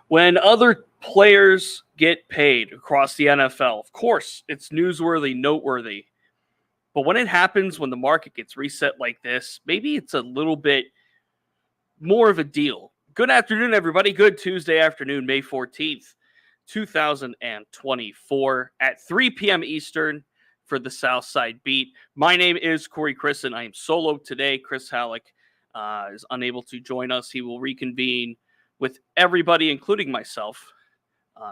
When other players get paid across the NFL, of course, it's newsworthy, noteworthy. But when it happens, when the market gets reset like this, maybe it's a little bit more of a deal. Good afternoon, everybody. Good Tuesday afternoon, May 14th, 2024 at 3 p.m. Eastern for the Southside Beat. My name is Corey Crisan. I am solo today. Chris Halleck is unable to join us. He will reconvene with everybody, including myself,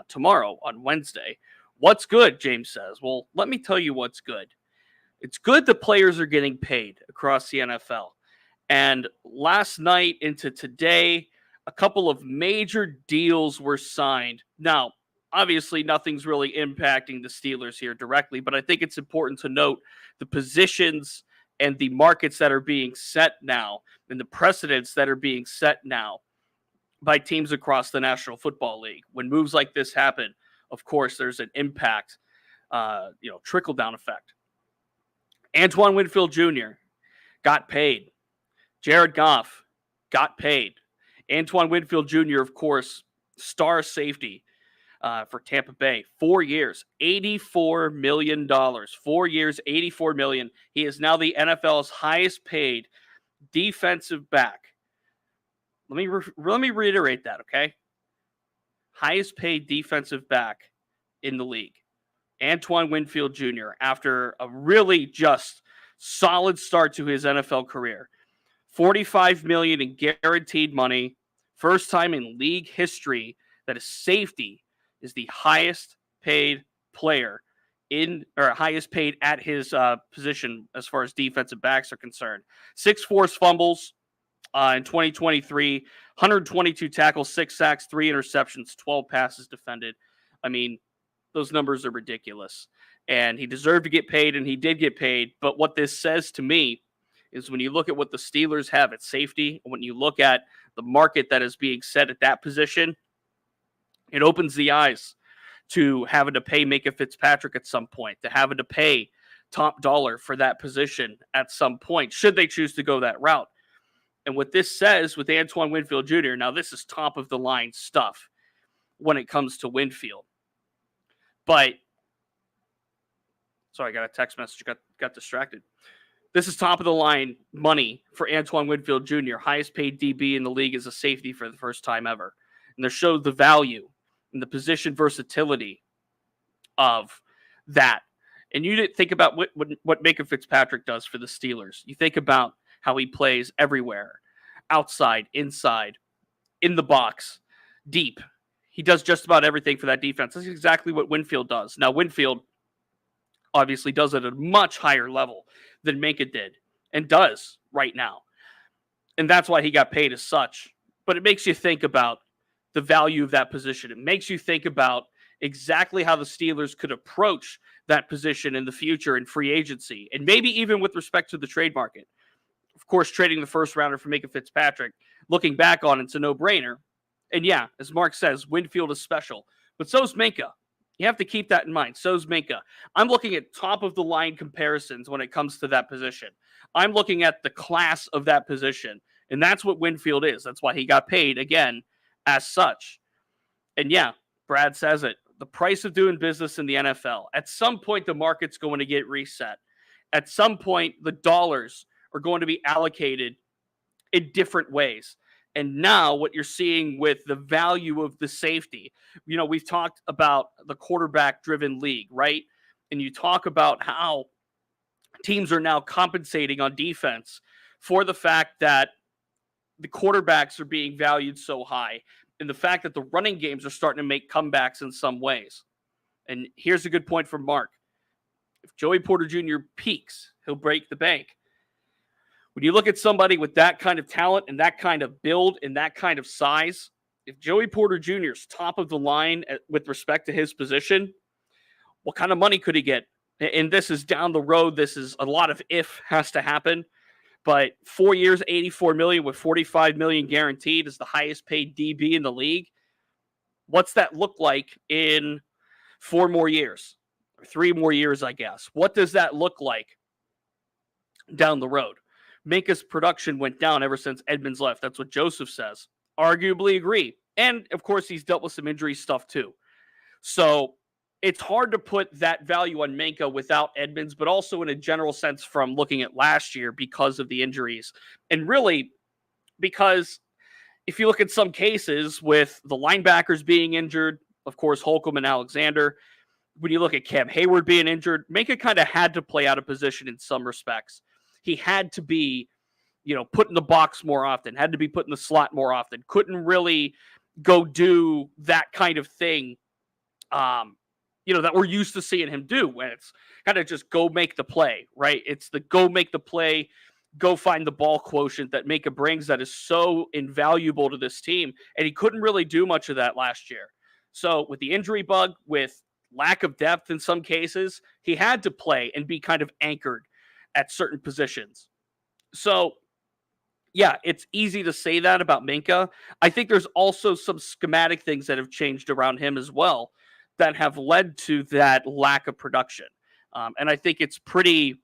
tomorrow on Wednesday. What's good, James says. Well, let me tell you what's good. It's good the players are getting paid across the NFL. And last night into today, a couple of major deals were signed. Now, obviously, nothing's really impacting the Steelers here directly, but I think it's important to note the positions and the markets that are being set now and the precedents that are being set now by teams across the National Football League. When moves like this happen, of course, there's an impact, trickle-down effect. Antoine Winfield Jr. got paid. Jared Goff got paid. Antoine Winfield Jr., of course, star safety for Tampa Bay. 4 years, $84 million. 4 years, $84 million. He is now the NFL's highest paid defensive back. Let me reiterate that, okay? Highest paid defensive back in the league. Antoine Winfield Jr. after a really just solid start to his NFL career. $45 million in guaranteed money. First time in league history that a safety is the highest paid player highest paid at his position as far as defensive backs are concerned. 6 forced fumbles in 2023, 122 tackles, 6 sacks, 3 interceptions, 12 passes defended. I mean, those numbers are ridiculous. And he deserved to get paid, and he did get paid. But what this says to me is when you look at what the Steelers have at safety, when you look at the market that is being set at that position, it opens the eyes to having to pay Micah Fitzpatrick at some point, to having to pay top dollar for that position at some point, should they choose to go that route. And what this says with Antoine Winfield Jr., now this is top of the line stuff when it comes to Winfield. But, sorry, I got a text message, got distracted. This is top of the line money for Antoine Winfield Jr., highest paid DB in the league as a safety for the first time ever. And this shows the value and the position versatility of that. And you didn't think about what Micah Fitzpatrick does for the Steelers. You think about how he plays everywhere, outside, inside, in the box, deep. He does just about everything for that defense. That's exactly what Winfield does. Now, Winfield obviously does it at a much higher level than Minka did and does right now. And that's why he got paid as such. But it makes you think about the value of that position. It makes you think about exactly how the Steelers could approach that position in the future in free agency, and maybe even with respect to the trade market. Of course, trading the first rounder for Micah Fitzpatrick, looking back on it's a no-brainer. And yeah, as Mark says, Winfield is special, but so's Minka. You have to keep that in mind. So's Minka. I'm looking at top-of-the-line comparisons when it comes to that position. I'm looking at the class of that position, and that's what Winfield is. That's why he got paid, again, as such. And yeah, Brad says it. The price of doing business in the NFL. At some point, the market's going to get reset. At some point, the dollars are going to be allocated in different ways. And now what you're seeing with the value of the safety, we've talked about the quarterback-driven league, right? And you talk about how teams are now compensating on defense for the fact that the quarterbacks are being valued so high and the fact that the running games are starting to make comebacks in some ways. And here's a good point from Mark. If Joey Porter Jr. peaks, he'll break the bank. When you look at somebody with that kind of talent and that kind of build and that kind of size, if Joey Porter Jr. is top of the line with respect to his position, what kind of money could he get? And this is down the road. This is a lot of if has to happen. But 4 years, $84 million with $45 million guaranteed is the highest paid DB in the league. What's that look like in 4 more years? Or 3 more years, I guess. What does that look like down the road? Minka's production went down ever since Edmonds left. That's what Joseph says. Arguably agree. And, of course, he's dealt with some injury stuff too. So it's hard to put that value on Minkah without Edmonds, but also in a general sense from looking at last year because of the injuries. And really, because if you look at some cases with the linebackers being injured, of course, Holcomb and Alexander, when you look at Cam Hayward being injured, Minkah kind of had to play out of position in some respects. He had to be, put in the box more often, had to be put in the slot more often, couldn't really go do that kind of thing, that we're used to seeing him do when it's kind of just go make the play, right? It's the go make the play, go find the ball quotient that Minkah brings that is so invaluable to this team. And he couldn't really do much of that last year. So with the injury bug, with lack of depth in some cases, he had to play and be kind of anchored at certain positions. So, yeah, it's easy to say that about Minkah. I think there's also some schematic things that have changed around him as well that have led to that lack of production. And I think it's pretty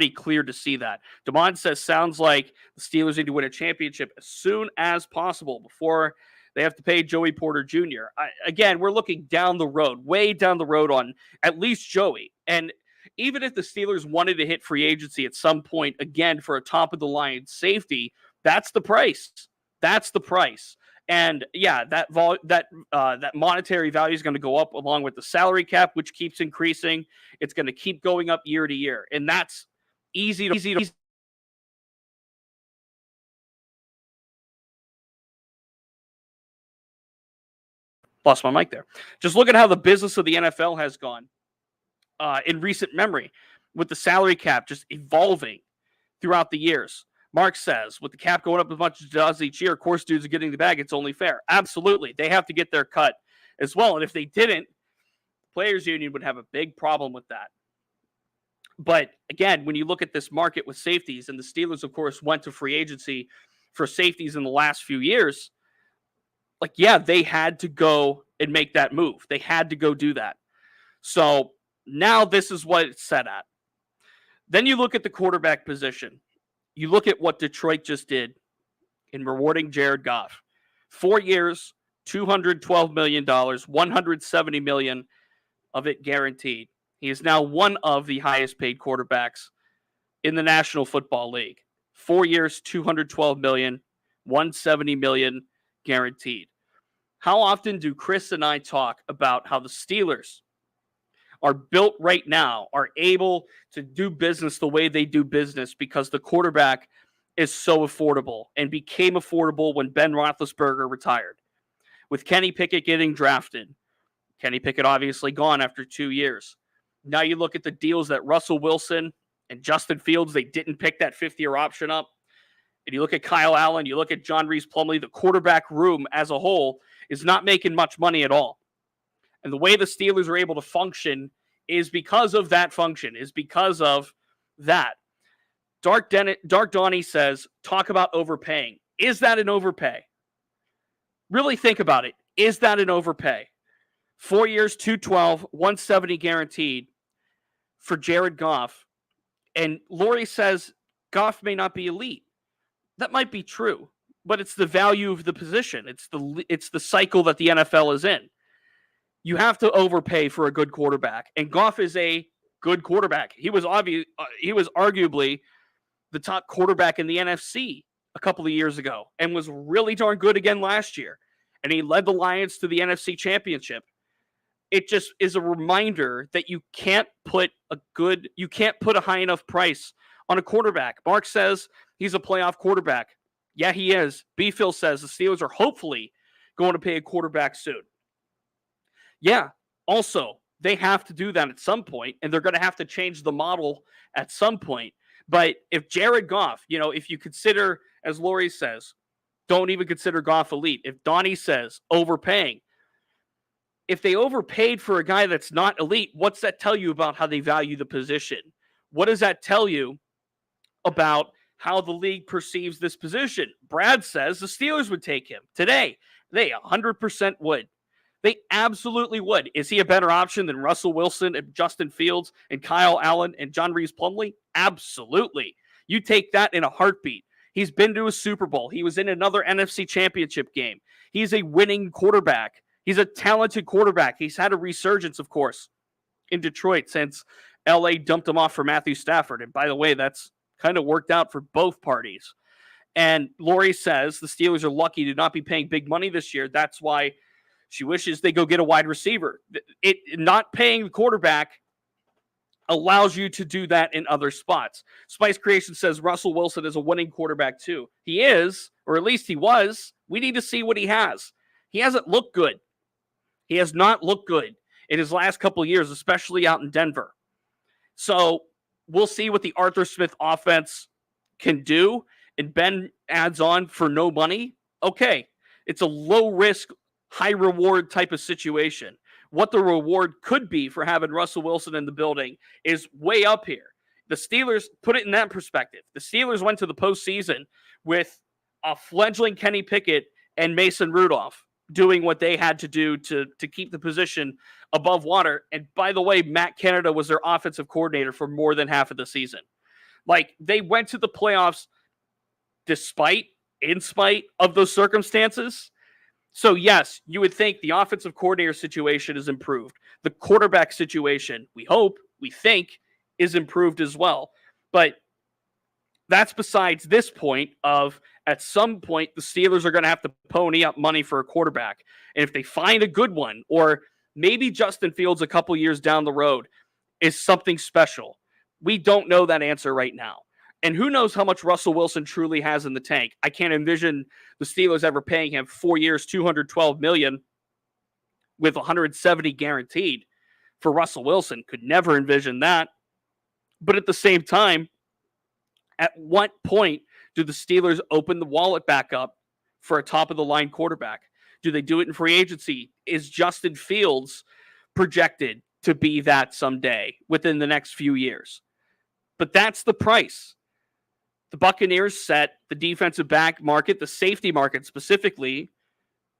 clear to see that. Damon says, sounds like the Steelers need to win a championship as soon as possible before they have to pay Joey Porter Jr. Again, we're looking down the road, way down the road on at least Joey. And even if the Steelers wanted to hit free agency at some point, again, for a top-of-the-line safety, that's the price. That's the price. And, yeah, that monetary value is going to go up along with the salary cap, which keeps increasing. It's going to keep going up year to year. And that's easy to lost my mic there. Just look at how the business of the NFL has gone in recent memory with the salary cap just evolving throughout the years. Mark says, with the cap going up as much as it does each year, of course, dudes are getting the bag. It's only fair. Absolutely. They have to get their cut as well. And if they didn't, the players' union would have a big problem with that. But again, when you look at this market with safeties, and the Steelers, of course, went to free agency for safeties in the last few years, they had to go and make that move. They had to go do that. So now this is what it's set at. Then you look at the quarterback position. You look at what Detroit just did in rewarding Jared Goff. 4 years, $212 million, $170 million of it guaranteed. He is now one of the highest paid quarterbacks in the National Football League. 4 years, $212 million, $170 million guaranteed. How often do Chris and I talk about how the Steelers are built right now, are able to do business the way they do business because the quarterback is so affordable and became affordable when Ben Roethlisberger retired. With Kenny Pickett getting drafted, Kenny Pickett obviously gone after 2 years. Now you look at the deals that Russell Wilson and Justin Fields, they didn't pick that fifth-year option up. And you look at Kyle Allen, you look at John Reese Plumlee, the quarterback room as a whole is not making much money at all. And the way the Steelers are able to function is because of that function, is because of that. Dark Donnie says, talk about overpaying. Is that an overpay? Really think about it. Is that an overpay? 4 years, $212, $170 guaranteed for Jared Goff. And Lori says Goff may not be elite. That might be true, but it's the value of the position. It's the cycle that the NFL is in. You have to overpay for a good quarterback, and Goff is a good quarterback. He was arguably the top quarterback in the NFC a couple of years ago and was really darn good again last year. And he led the Lions to the NFC Championship. It just is a reminder that you can't put a high enough price on a quarterback. Mark says he's a playoff quarterback. Yeah, he is. B-Phil says the Steelers are hopefully going to pay a quarterback soon. Yeah, also, they have to do that at some point, and they're going to have to change the model at some point. But if Jared Goff, if you consider, as Lori says, don't even consider Goff elite. If Donnie says overpaying, if they overpaid for a guy that's not elite, what's that tell you about how they value the position? What does that tell you about how the league perceives this position? Brad says the Steelers would take him today. They 100% would. They absolutely would. Is he a better option than Russell Wilson and Justin Fields and Kyle Allen and John Reese Plumlee? Absolutely. You take that in a heartbeat. He's been to a Super Bowl. He was in another NFC championship game. He's a winning quarterback. He's a talented quarterback. He's had a resurgence, of course, in Detroit since LA dumped him off for Matthew Stafford. And by the way, that's kind of worked out for both parties. And Lori says the Steelers are lucky to not be paying big money this year. That's why she wishes they go get a wide receiver. Not paying the quarterback allows you to do that in other spots. Spice Creation says Russell Wilson is a winning quarterback too. He is, or at least he was. We need to see what he has. He hasn't looked good. He has not looked good in his last couple of years, especially out in Denver. So we'll see what the Arthur Smith offense can do. And Ben adds on for no money. Okay, it's a low risk, high reward type of situation. What the reward could be for having Russell Wilson in the building is way up here. The Steelers, put it in that perspective. The Steelers went to the postseason with a fledgling Kenny Pickett and Mason Rudolph doing what they had to do to keep the position above water. And by the way, Matt Canada was their offensive coordinator for more than half of the season. Like, they went to the playoffs in spite of those circumstances. So yes, you would think the offensive coordinator situation is improved. The quarterback situation, we think, is improved as well. But that's besides this point of, at some point, the Steelers are going to have to pony up money for a quarterback. And if they find a good one, or maybe Justin Fields a couple years down the road is something special, we don't know that answer right now. And who knows how much Russell Wilson truly has in the tank. I can't envision the Steelers ever paying him 4 years, $212 million with $170 guaranteed for Russell Wilson. Could never envision that. But at the same time, at what point do the Steelers open the wallet back up for a top-of-the-line quarterback? Do they do it in free agency? Is Justin Fields projected to be that someday within the next few years? But that's the price. The Buccaneers set the defensive back market, the safety market specifically,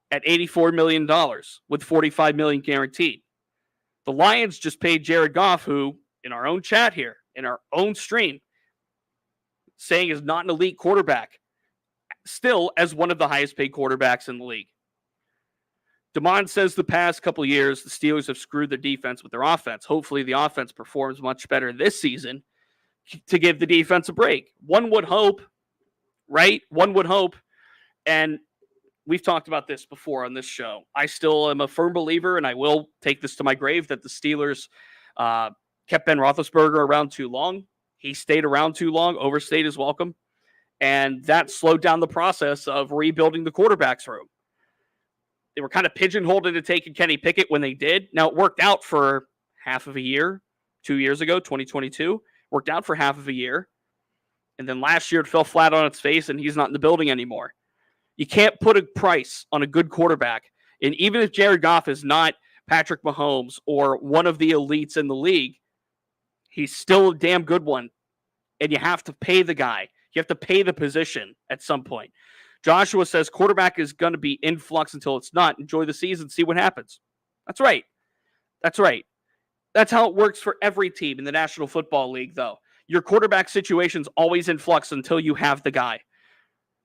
at $84 million with $45 million guaranteed. The Lions just paid Jared Goff, who, in our own chat here, in our own stream, saying is not an elite quarterback, still as one of the highest paid quarterbacks in the league. Damon says the past couple of years, the Steelers have screwed their defense with their offense. Hopefully the offense performs much better this season to give the defense a break. One would hope, right? One would hope. And we've talked about this before on this show. I still am a firm believer, and I will take this to my grave, that the Steelers kept Ben Roethlisberger around too long. He stayed around too long, overstayed his welcome. And that slowed down the process of rebuilding the quarterback's room. They were kind of pigeonholed into taking Kenny Pickett when they did. Now, it worked out for half of a year, 2 years ago, 2022. Worked out for half of a year. And then last year it fell flat on its face and he's not in the building anymore. You can't put a price on a good quarterback. And even if Jared Goff is not Patrick Mahomes or one of the elites in the league, he's still a damn good one. And you have to pay the guy. You have to pay the position at some point. Joshua says quarterback is going to be in flux until it's not. Enjoy the season, see what happens. That's right. That's right. That's how it works for every team in the National Football League, though. Your quarterback situation's always in flux until you have the guy.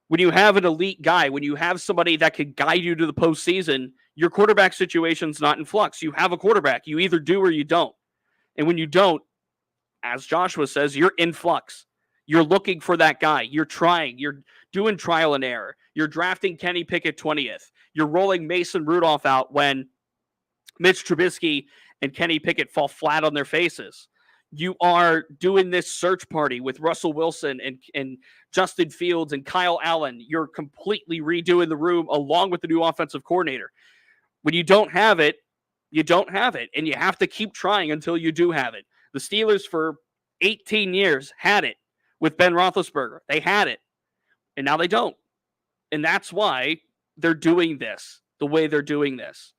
When you have an elite guy, when you have somebody that could guide you to the postseason, your quarterback situation's not in flux. You have a quarterback. You either do or you don't. And when you don't, as Joshua says, you're in flux. You're looking for that guy. You're trying. You're doing trial and error. You're drafting Kenny Pickett 20th. You're rolling Mason Rudolph out when Mitch Trubisky and Kenny Pickett fall flat on their faces. You are doing this search party with Russell Wilson and Justin Fields and Kyle Allen. You're completely redoing the room along with the new offensive coordinator. When you don't have it, you don't have it. And you have to keep trying until you do have it. The Steelers for 18 years had it with Ben Roethlisberger. They had it. And now they don't. And that's why they're doing this the way they're doing this.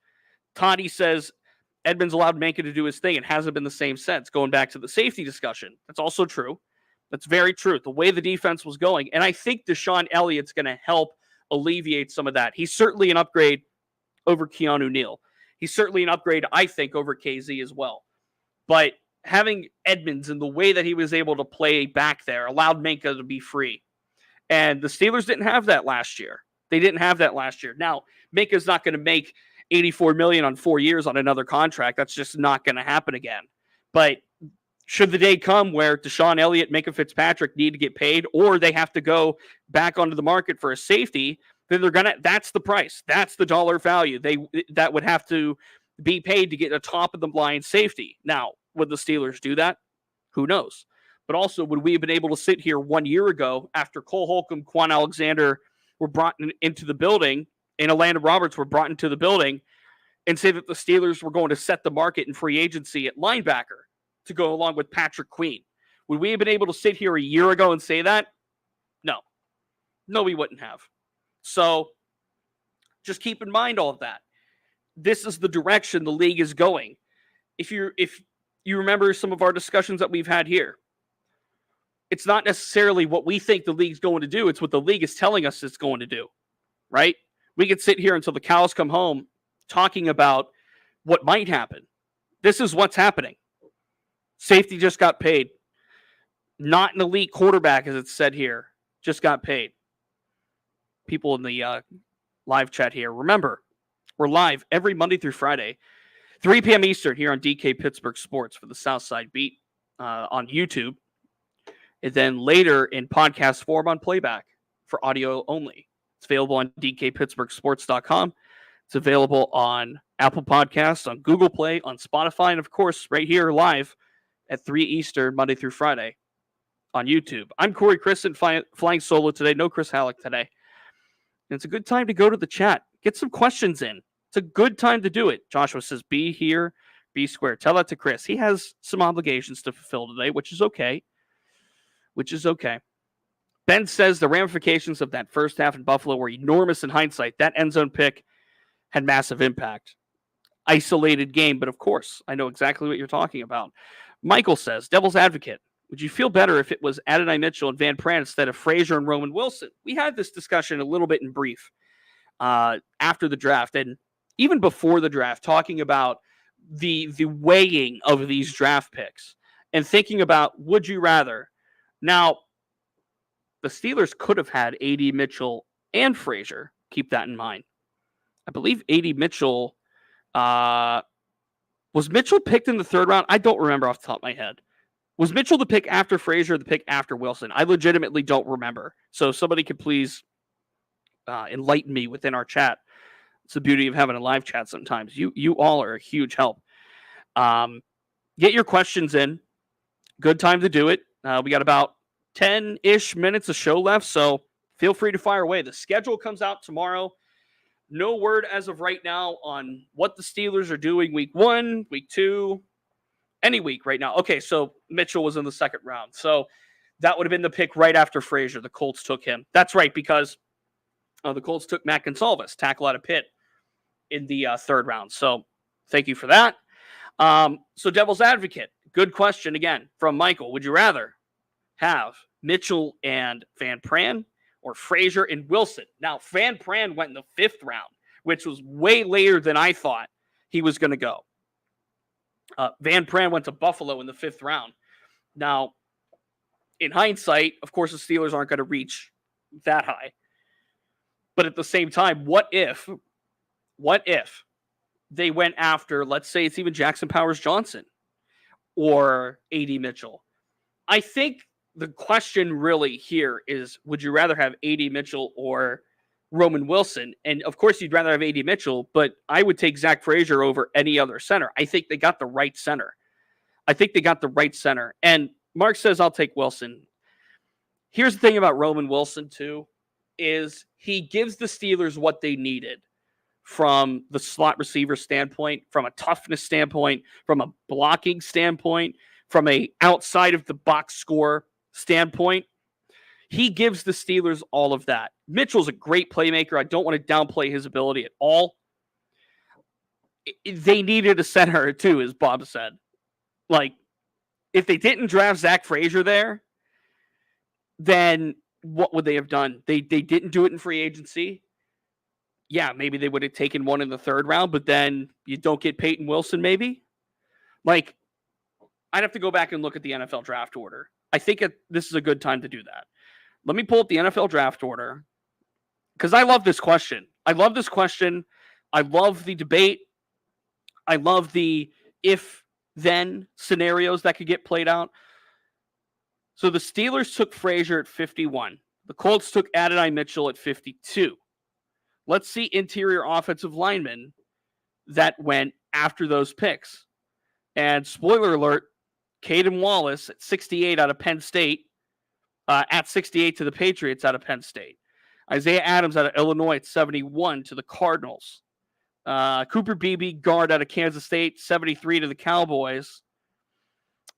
Toddy says, Edmonds allowed Manka to do his thing. It hasn't been the same since. Going back to the safety discussion. That's also true. That's very true. The way the defense was going. And I think Deshaun Elliott's going to help alleviate some of that. He's certainly an upgrade over Keanu Neal. He's certainly an upgrade, I think, over KZ as well. But having Edmonds and the way that he was able to play back there allowed Manka to be free. And the Steelers didn't have that last year. They didn't have that last year. Now, Minka's not going to make $84 million on 4 years on another contract. That's just not going to happen again. But should the day come where Deshaun Elliott, Minka Fitzpatrick need to get paid, or they have to go back onto the market for a safety, then that's the price. That's the dollar value. That would have to be paid to get a top of the line safety. Now, would the Steelers do that? Who knows? But also, would we have been able to sit here 1 year ago after Cole Holcomb, Quan Alexander were brought into the building and Elandon Roberts were brought into the building and say that the Steelers were going to set the market in free agency at linebacker to go along with Patrick Queen? Would we have been able to sit here a year ago and say that? No. No, we wouldn't have. So just keep in mind all of that. This is the direction the league is going. If you remember some of our discussions that we've had here, it's not necessarily what we think the league's going to do. It's what the league is telling us it's going to do, right? We could sit here until the cows come home talking about what might happen. This is what's happening. Safety just got paid. Not an elite quarterback, as it's said here, just got paid. People in the live chat here, remember, we're live every Monday through Friday, 3 p.m. Eastern here on DK Pittsburgh Sports for the Southside Beat on YouTube. And then later in podcast form on playback for audio only. It's available on dkpittsburghsports.com. It's available on Apple Podcasts, on Google Play, on Spotify, and of course, right here live at 3 Eastern, Monday through Friday on YouTube. I'm Corey Crisan, flying solo today. No Chris Halleck today. And it's a good time to go to the chat. Get some questions in. It's a good time to do it. Joshua says, be here, be square. Tell that to Chris. He has some obligations to fulfill today, which is okay. Ben says the ramifications of that first half in Buffalo were enormous in hindsight. That end zone pick had massive impact. Isolated game, but of course, I know exactly what you're talking about. Michael says, devil's advocate, would you feel better if it was Adonai Mitchell and Van Pran instead of Frazier and Roman Wilson? We had this discussion a little bit in brief after the draft and even before the draft, talking about the weighing of these draft picks and thinking about, would you rather? Now, the Steelers could have had A.D. Mitchell and Frazier. Keep that in mind. I believe A.D. Mitchell, was Mitchell picked in the third round? I don't remember off the top of my head. Was Mitchell the pick after Frazier or the pick after Wilson? I legitimately don't remember. So somebody could please enlighten me within our chat. It's the beauty of having a live chat sometimes. You all are a huge help. Get your questions in. Good time to do it. We got about 10-ish minutes of show left, so feel free to fire away. The schedule comes out tomorrow. No word as of right now on what the Steelers are doing week 1, week 2, any week right now. Okay, so Mitchell was in the second round. So that would have been the pick right after Frazier. The Colts took him. That's right, because the Colts took Matt Gonsalves, tackle out of Pitt, in the third round. So thank you for that. So devil's advocate. Good question again from Michael. Would you rather have Mitchell and Van Pran or Frazier and Wilson? Now, Van Pran went in the 5th round, which was way later than I thought he was going to go. Van Pran went to Buffalo in the 5th round. Now, in hindsight, of course, the Steelers aren't going to reach that high. But at the same time, what if they went after, let's say it's even Jackson Powers Johnson or A.D. Mitchell? I think the question really here is, would you rather have A.D. Mitchell or Roman Wilson? And of course, you'd rather have A.D. Mitchell, but I would take Zach Frazier over any other center. I think they got the right center. And Mark says, I'll take Wilson. Here's the thing about Roman Wilson, too, is he gives the Steelers what they needed from the slot receiver standpoint, from a toughness standpoint, from a blocking standpoint, from a outside of the box score standpoint. He gives the Steelers all of that. Mitchell's a great playmaker. I don't want to downplay his ability at all. They needed a center too, as Bob said. Like, if they didn't draft Zach Frazier there, then what would they have done? They didn't do it in free agency. Yeah, maybe they would have taken one in the 3rd round, but then you don't get Peyton Wilson, maybe? Like, I'd have to go back and look at the NFL draft order. I think this is a good time to do that. Let me pull up the NFL draft order because I love this question. I love the debate. I love the if-then scenarios that could get played out. So the Steelers took Frazier at 51. The Colts took Adonai Mitchell at 52. Let's see interior offensive linemen that went after those picks. And spoiler alert, Caden Wallace at 68 out of Penn State, at 68 to the Patriots out of Penn State. Isaiah Adams out of Illinois at 71 to the Cardinals. Cooper Beebe, guard out of Kansas State, 73 to the Cowboys.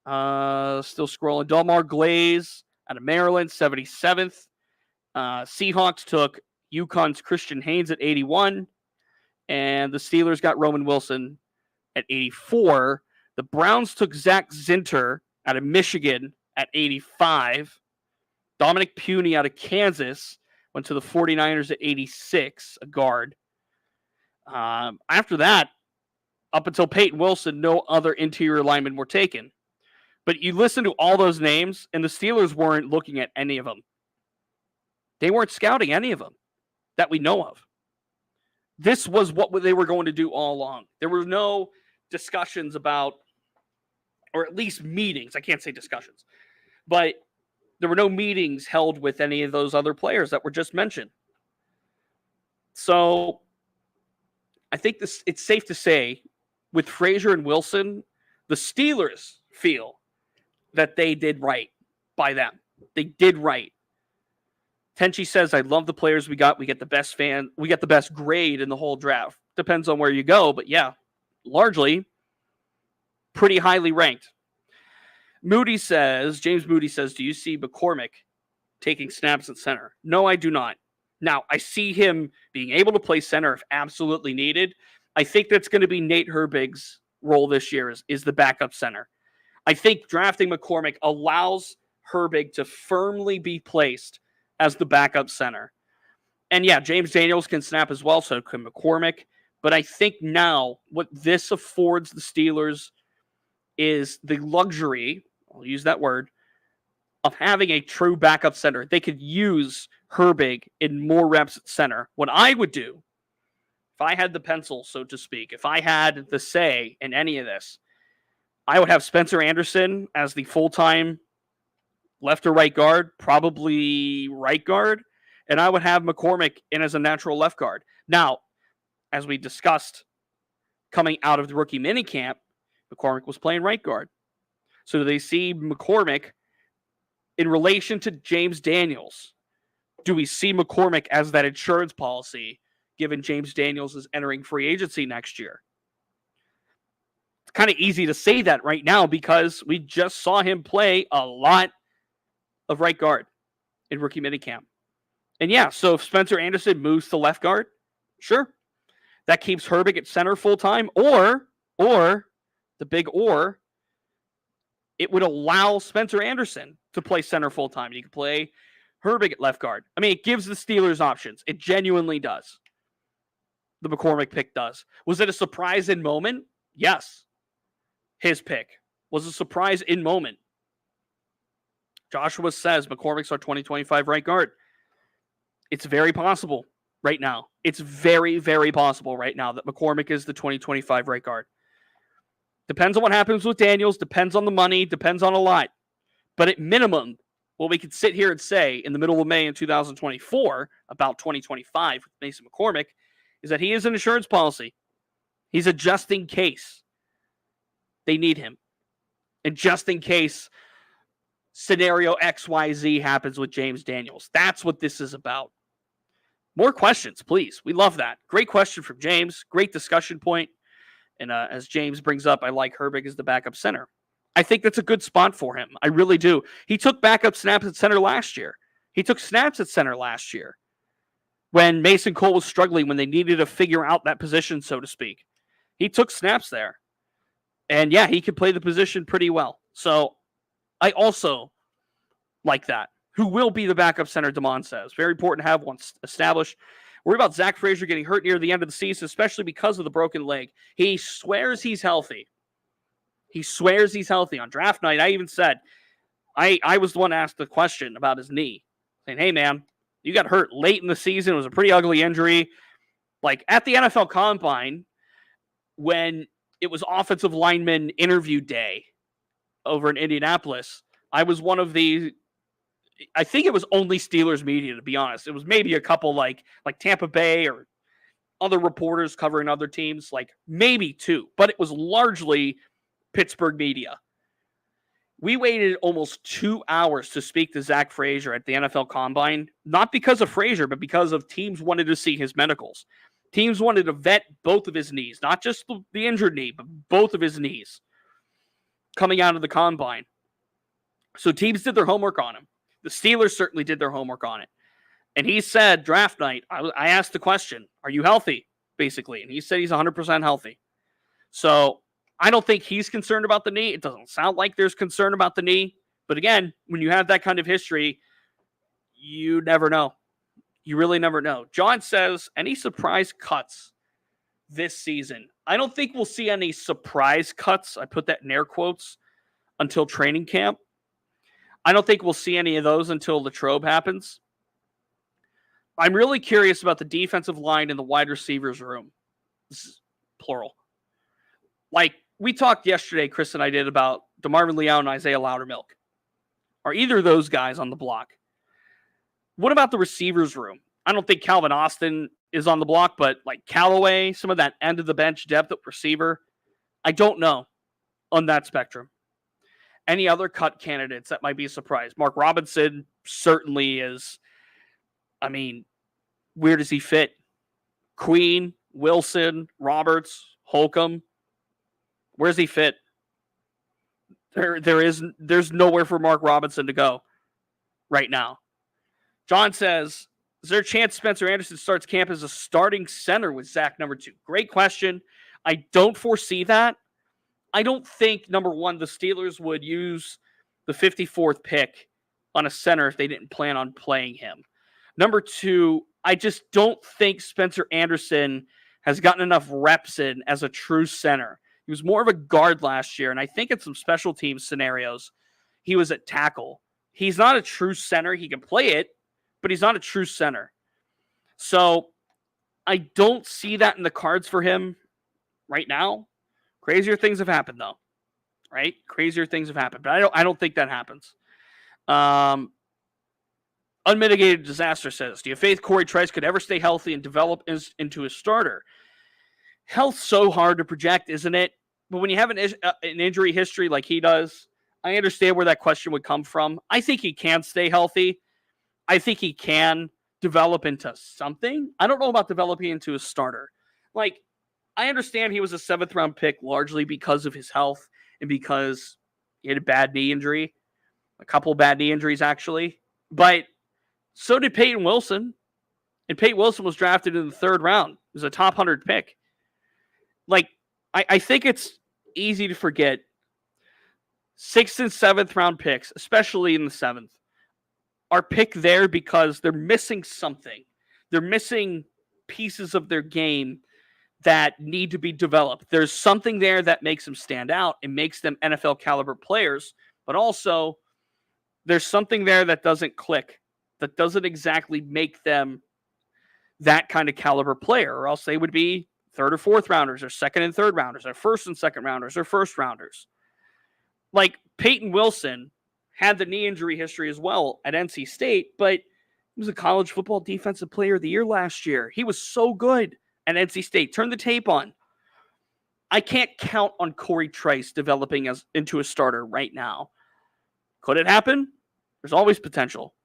Still scrolling. Delmar Glaze out of Maryland, 77th. Seahawks took UConn's Christian Haynes at 81. And the Steelers got Roman Wilson at 84. The Browns took Zach Zinter out of Michigan at 85. Dominic Puny out of Kansas went to the 49ers at 86, a guard. After that, up until Peyton Wilson, no other interior linemen were taken. But you listen to all those names, and the Steelers weren't looking at any of them. They weren't scouting any of them that we know of. This was what they were going to do all along. There were no discussions about, or at least meetings. I can't say discussions. But there were no meetings held with any of those other players that were just mentioned. So I think it's safe to say with Frazier and Wilson, the Steelers feel that they did right by them. They did right. Tenchi says, I love the players we got. We get the best we get the best grade in the whole draft. Depends on where you go, but yeah, largely pretty highly ranked. James Moody says, do you see McCormick taking snaps at center? No, I do not. Now, I see him being able to play center if absolutely needed. I think that's going to be Nate Herbig's role this year is the backup center. I think drafting McCormick allows Herbig to firmly be placed as the backup center. And yeah, James Daniels can snap as well, so can McCormick. But I think now what this affords the Steelers is the luxury, I'll use that word, of having a true backup center. They could use Herbig in more reps at center. What I would do, if I had the pencil, so to speak, if I had the say in any of this, I would have Spencer Anderson as the full-time left or right guard, probably right guard, and I would have McCormick in as a natural left guard. Now, as we discussed coming out of the rookie minicamp, McCormick was playing right guard. So do they see McCormick in relation to James Daniels? Do we see McCormick as that insurance policy given James Daniels is entering free agency next year? It's kind of easy to say that right now because we just saw him play a lot of right guard in rookie minicamp. And yeah, so if Spencer Anderson moves to left guard, sure. That keeps Herbig at center full-time, or the big or, it would allow Spencer Anderson to play center full-time. You can play Herbig at left guard. I mean, it gives the Steelers options. It genuinely does. The McCormick pick does. Was it a surprise in moment? Yes. His pick was a surprise in moment. Joshua says McCormick's our 2025 right guard. It's very possible right now. It's very, very possible right now that McCormick is the 2025 right guard. Depends on what happens with Daniels, depends on the money, depends on a lot. But at minimum, what we could sit here and say in the middle of May in 2024 about 2025 with Mason McCormick is that he is an insurance policy. He's a just in case they need him. And just in case scenario XYZ happens with James Daniels. That's what this is about. More questions, please. We love that. Great question from James. Great discussion point. And as James brings up, I like Herbig as the backup center. I think that's a good spot for him. I really do. He took backup snaps at center last year. He took snaps at center last year when Mason Cole was struggling, when they needed to figure out that position, so to speak. He took snaps there. And yeah, he could play the position pretty well. So I also like that. Who will be the backup center, Damon says. Very important to have one established. Worry about Zach Frazier getting hurt near the end of the season, especially because of the broken leg. He swears he's healthy. He swears he's healthy. On draft night, I even said, I was the one asked the question about his knee. saying, hey, man, you got hurt late in the season. It was a pretty ugly injury. Like at the NFL Combine, when it was offensive lineman interview day over in Indianapolis, I was one of the, I think it was only Steelers media, to be honest. It was maybe a couple like Tampa Bay or other reporters covering other teams, like maybe two, but it was largely Pittsburgh media. We waited almost 2 hours to speak to Zach Frazier at the NFL Combine, not because of Frazier, but because of teams wanted to see his medicals. Teams wanted to vet both of his knees, not just the injured knee, but both of his knees coming out of the Combine. So teams did their homework on him. The Steelers certainly did their homework on it. And he said, draft night, I asked the question, are you healthy, basically? And he said he's 100% healthy. So I don't think he's concerned about the knee. It doesn't sound like there's concern about the knee. But again, when you have that kind of history, you never know. You really never know. John says, any surprise cuts this season? I don't think we'll see any surprise cuts. I put that in air quotes until training camp. I don't think we'll see any of those until Latrobe happens. I'm really curious about the defensive line and the wide receivers room. This is plural. Like we talked yesterday, Chris and I did, about DeMarvin Leal and Isaiah Loudermilk. Are either of those guys on the block? What about the receivers room? I don't think Calvin Austin is on the block, but like Callaway, some of that end of the bench depth at receiver, I don't know on that spectrum. Any other cut candidates that might be a surprise? Mark Robinson certainly is. I mean, where does he fit? Queen, Wilson, Roberts, Holcomb. Where's he fit? There's nowhere for Mark Robinson to go right now. John says, is there a chance Spencer Anderson starts camp as a starting center with Zach number 2? Great question. I don't foresee that. I don't think, number one, the Steelers would use the 54th pick on a center if they didn't plan on playing him. Number 2, I just don't think Spencer Anderson has gotten enough reps in as a true center. He was more of a guard last year, and I think in some special teams scenarios, he was at tackle. He's not a true center. He can play it, but he's not a true center. So I don't see that in the cards for him right now. Crazier things have happened, though, right? Crazier things have happened, but I don't think that happens. Unmitigated Disaster says, do you faith Corey Trice could ever stay healthy and develop into a starter? Health's so hard to project, isn't it? But when you have an injury history like he does, I understand where that question would come from. I think he can stay healthy. I think he can develop into something. I don't know about developing into a starter. Like, I understand he was a 7th-round pick largely because of his health and because he had a bad knee injury. A couple of bad knee injuries, actually. But so did Peyton Wilson. And Peyton Wilson was drafted in the 3rd round. It was a top 100 pick. Like, I think it's easy to forget 6th and 7th round picks, especially in the 7th, are picked there because they're missing something. They're missing pieces of their game that need to be developed. There's something there that makes them stand out and makes them NFL caliber players, but also there's something there that doesn't click, that doesn't exactly make them that kind of caliber player, or else they would be 3rd or 4th rounders, or 2nd and 3rd rounders, or 1st and 2nd rounders, or 1st rounders. Like Peyton Wilson had the knee injury history as well at NC State, but he was a college football defensive player of the year last year. He was so good at NC State. Turn the tape on. I can't count on Corey Trice developing into a starter right now. Could it happen? There's always potential.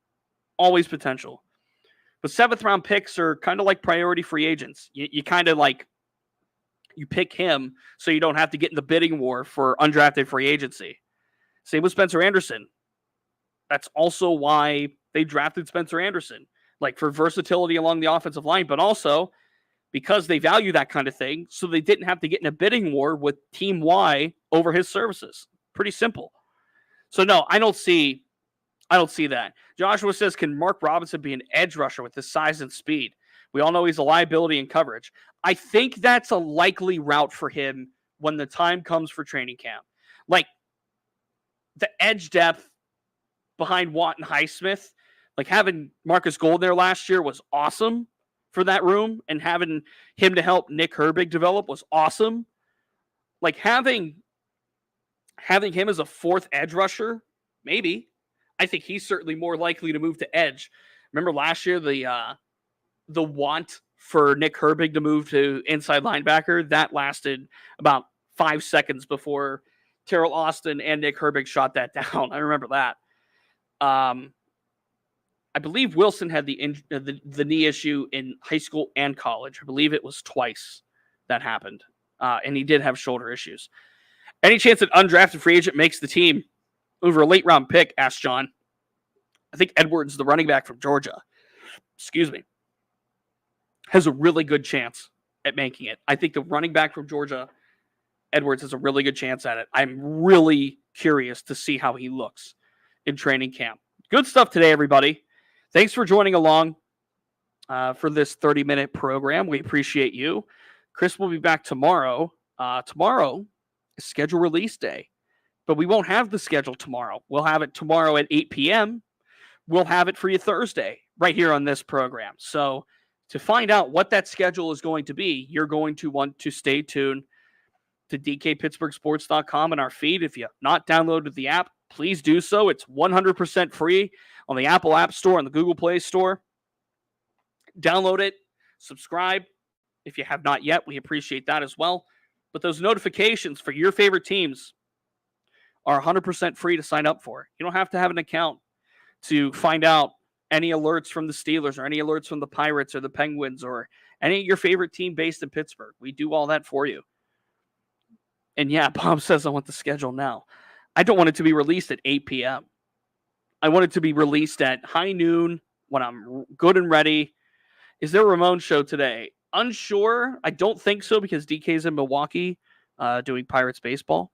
Always potential. But 7th round picks are kind of like priority free agents. You kind of like, you pick him so you don't have to get in the bidding war for undrafted free agency. Same with Spencer Anderson. That's also why they drafted Spencer Anderson, like for versatility along the offensive line, but also because they value that kind of thing, so they didn't have to get in a bidding war with Team Y over his services. Pretty simple. So no, I don't see that. Joshua says, can Mark Robinson be an edge rusher with his size and speed? We all know he's a liability in coverage. I think that's a likely route for him when the time comes for training camp. Like the edge depth behind Watt and Highsmith, Like having Marcus Golden there last year was awesome for that room, and having him to help Nick Herbig develop was awesome. Like having him as a fourth edge rusher, maybe. I think he's certainly more likely to move to edge. Remember last year the want for Nick Herbig to move to inside linebacker, that lasted about 5 seconds before Terrell Austin and Nick Herbig shot that down. I remember that. I believe Wilson had the knee issue in high school and college. I believe it was twice that happened. And he did have shoulder issues. Any chance an undrafted free agent makes the team over a late round pick? Asked John. I think Edwards, the running back from Georgia, has a really good chance at making it. I think the running back from Georgia, Edwards, has a really good chance at it. I'm really curious to see how he looks in training camp. Good stuff today, everybody. Thanks for joining along for this 30-minute program. We appreciate you. Chris will be back tomorrow. Tomorrow is schedule release day, but we won't have the schedule tomorrow. We'll have it tomorrow at 8 p.m. We'll have it for you Thursday right here on this program. So to find out what that schedule is going to be, you're going to want to stay tuned to DKPittsburghSports.com and our feed. If you have not downloaded the app, please do so. It's 100% free on the Apple App Store and the Google Play Store. Download it, subscribe. If you have not yet, we appreciate that as well. But those notifications for your favorite teams are 100% free to sign up for. You don't have to have an account to find out any alerts from the Steelers or any alerts from the Pirates or the Penguins or any of your favorite team based in Pittsburgh. We do all that for you. And yeah, Bob says I want the schedule now. I don't want it to be released at 8 p.m. I want it to be released at high noon when I'm good and ready. Is there a Ramon show today? Unsure. I don't think so because DK's in Milwaukee doing Pirates baseball.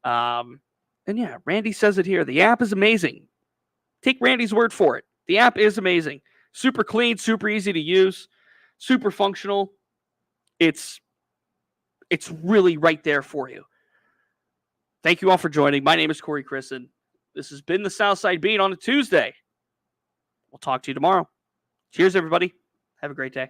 And yeah, Randy says it here. The app is amazing. Take Randy's word for it. The app is amazing. Super clean, super easy to use, super functional. It's really right there for you. Thank you all for joining. My name is Corey Crisan. This has been the Southside Beat on a Tuesday. We'll talk to you tomorrow. Cheers, everybody. Have a great day.